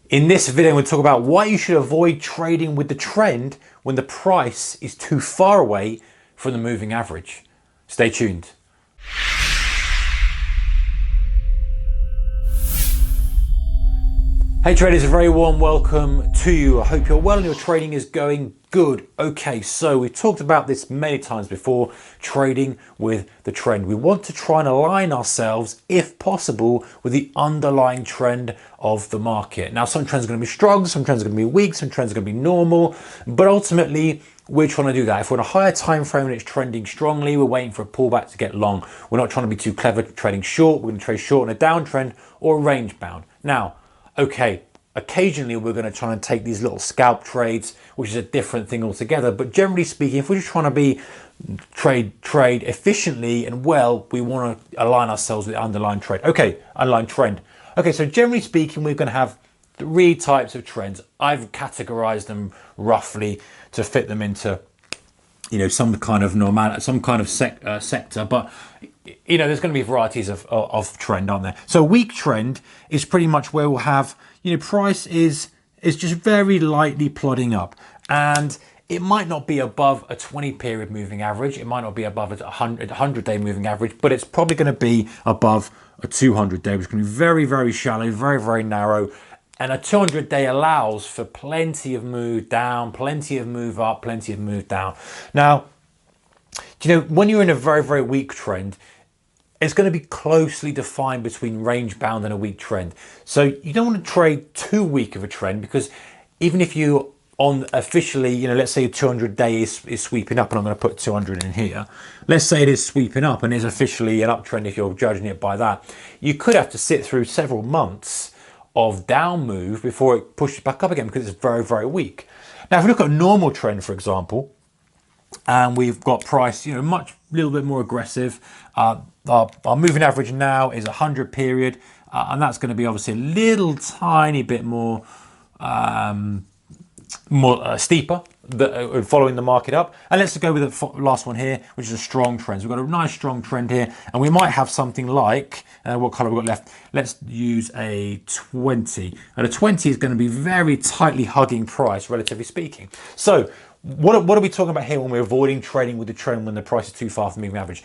In this video, we'll talk about why you should avoid trading with the trend when the price is too far away from the moving average. Stay tuned. Hey traders, a very warm welcome to you. I hope you're well and your trading is going good. Okay, so we've talked about this many times before, trading with the trend. We want to try and align ourselves, if possible, with the underlying trend of the market. Now, some trends are going to be strong, some trends are going to be weak, some trends are going to be normal, but ultimately, we're trying to do that. If we're in a higher time frame and it's trending strongly, we're waiting for a pullback to get long. We're not trying to be too clever trading short. We're going to trade short in a downtrend or range bound. Now, okay, occasionally we're going to try and take these little scalp trades, which is a different thing altogether. But generally speaking, if we're just trying to be trade efficiently and well, we want to align ourselves with the underlying trade. Okay, underlying trend. Okay, so generally speaking, we're going to have three types of trends. I've categorized them roughly to fit them into, some kind of sector, but there's going to be varieties of trend, aren't there? So weak trend is pretty much where we'll have, price is just very lightly plodding up, and it might not be above a 20 period moving average. It might not be above a 100-day moving average, but it's probably going to be above a 200-day, which is going to be very, very shallow, very, very narrow. And a 200-day allows for plenty of move down, plenty of move up, plenty of move down. Now, when you're in a very, very weak trend, it's going to be closely defined between range bound and a weak trend. So you don't want to trade too weak of a trend, because even if you officially, let's say a 200-day is sweeping up, and I'm going to put 200 in here. Let's say it is sweeping up and is officially an uptrend if you're judging it by that. You could have to sit through several months of down move before it pushes back up again, because it's very, very weak. Now, if we look at a normal trend, for example, and we've got price, little bit more aggressive. Our moving average now is 100 period, and that's going to be obviously a little tiny bit more steeper, following the market up. And let's go with the last one here, which is a strong trend. So we've got a nice strong trend here, and we might have something like, what color we've got left? Let's use a 20. And a 20 is going to be very tightly hugging price, relatively speaking. So what are we talking about here when we're avoiding trading with the trend when the price is too far from the moving average?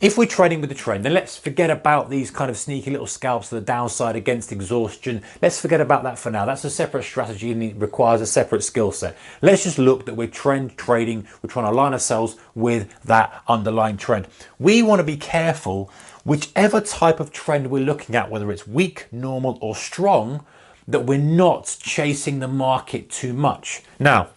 If we're trading with the trend, then let's forget about these kind of sneaky little scalps to the downside against exhaustion. Let's forget about that for now. That's a separate strategy and it requires a separate skill set. Let's just look that we're trend trading. We're trying to align ourselves with that underlying trend. We want to be careful, whichever type of trend we're looking at, whether it's weak, normal, or strong, that we're not chasing the market too much. Now,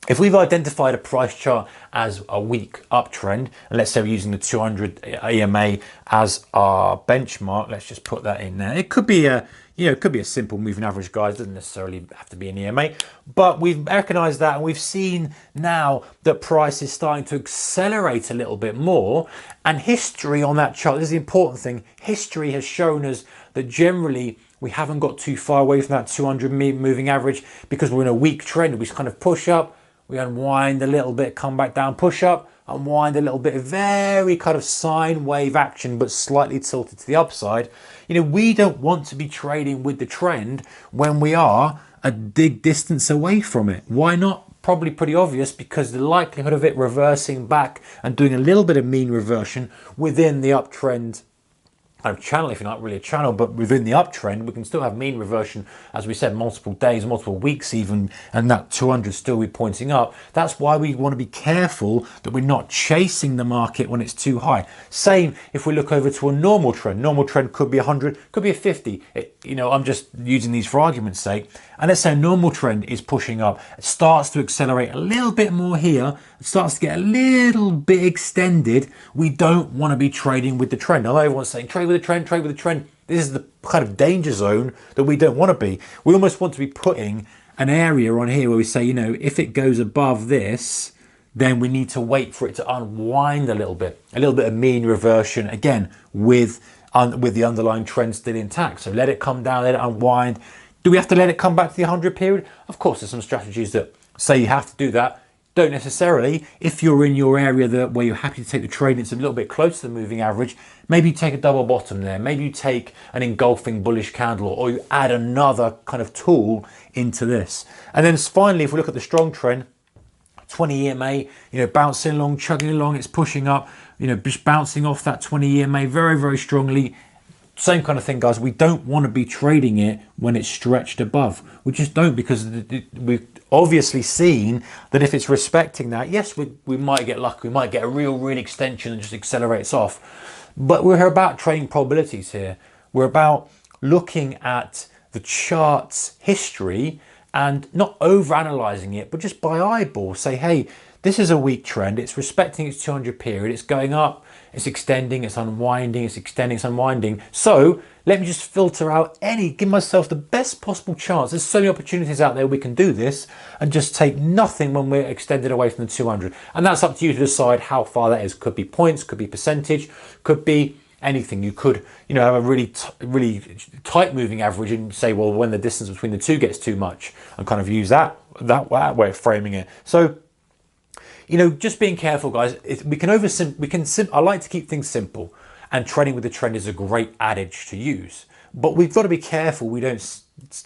if we've identified a price chart as a weak uptrend, and let's say we're using the 200 EMA as our benchmark, let's just put that in there. It could be a, it could be a simple moving average, guys. It doesn't necessarily have to be an EMA, but we've recognized that, and we've seen now that price is starting to accelerate a little bit more. And history on that chart, this is the important thing. History has shown us that generally we haven't got too far away from that 200 moving average, because we're in a weak trend. We just kind of push up, we unwind a little bit, come back down, push up, unwind a little bit, very kind of sine wave action, but slightly tilted to the upside. We don't want to be trading with the trend when we are a big distance away from it. Why not? Probably pretty obvious, because the likelihood of it reversing back and doing a little bit of mean reversion within the uptrend kind of channel, if you're not really a channel, but within the uptrend, we can still have mean reversion, as we said, multiple days, multiple weeks even, and that 200 still be pointing up. That's why we want to be careful that we're not chasing the market when it's too high. Same if we look over to a normal trend. Normal trend could be 100, could be a 50. I'm just using these for argument's sake. And let's say a normal trend is pushing up. It starts to accelerate a little bit more here. It starts to get a little bit extended. We don't want to be trading with the trend. I know everyone's saying trade with the trend, trade with the trend. This is the kind of danger zone that we don't want to be. We almost want to be putting an area on here where we say, if it goes above this, then we need to wait for it to unwind a little bit of mean reversion, again, with the underlying trend still intact. So let it come down, let it unwind. Do we have to let it come back to the 100 period? Of course, there's some strategies that say you have to do that. don't necessarily. If you're in your area where you're happy to take the trade and it's a little bit close to the moving average, maybe you take a double bottom there. Maybe you take an engulfing bullish candle, or you add another kind of tool into this. And then finally, if we look at the strong trend, 20 EMA, you know, bouncing along, chugging along, it's pushing up, you know, just bouncing off that 20 EMA very, very strongly. Same kind of thing, guys. We don't want to be trading it when it's stretched above. We just don't, because we've obviously seen that if it's respecting that, yes, we might get lucky. We might get a real extension and just accelerates off. But we're about trading probabilities here. We're about looking at the chart's history and not over-analyzing it, but just by eyeball say, hey, this is a weak trend. It's respecting its 200 period. It's going up. It's extending. It's unwinding. It's extending. It's unwinding. So let me just filter out give myself the best possible chance. There's so many opportunities out there we can do this, and just take nothing when we're extended away from the 200. And that's up to you to decide how far that is. Could be points, could be percentage, could be anything. You could, you know, have a really tight moving average and say, well, when the distance between the two gets too much, and kind of use that way of framing it. So, you know, just being careful, guys. I like to keep things simple, and trading with the trend is a great adage to use. But we've got to be careful we don't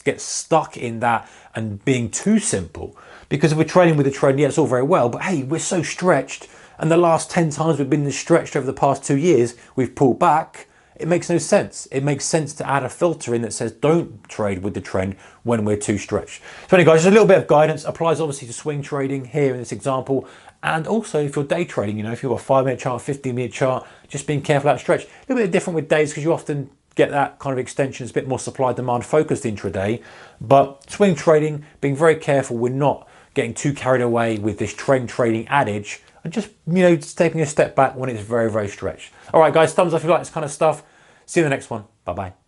get stuck in that and being too simple. Because if we're trading with the trend, yeah, it's all very well, but hey, we're so stretched, and the last 10 times we've been this stretched over the past 2 years, we've pulled back. It makes no sense. It makes sense to add a filter in that says don't trade with the trend when we're too stretched. So anyway, guys, just a little bit of guidance. Applies obviously to swing trading here in this example. And also if you're day trading, you know, if you've got a 5-minute chart, 15-minute chart, just being careful out of stretch. A little bit different with days, because you often get that kind of extension. It's a bit more supply demand focused intraday. But swing trading, being very careful, we're not getting too carried away with this trend trading adage, and just, you know, just taking a step back when it's very, very stretched. All right, guys, thumbs up if you like this kind of stuff. See you in the next one. Bye-bye.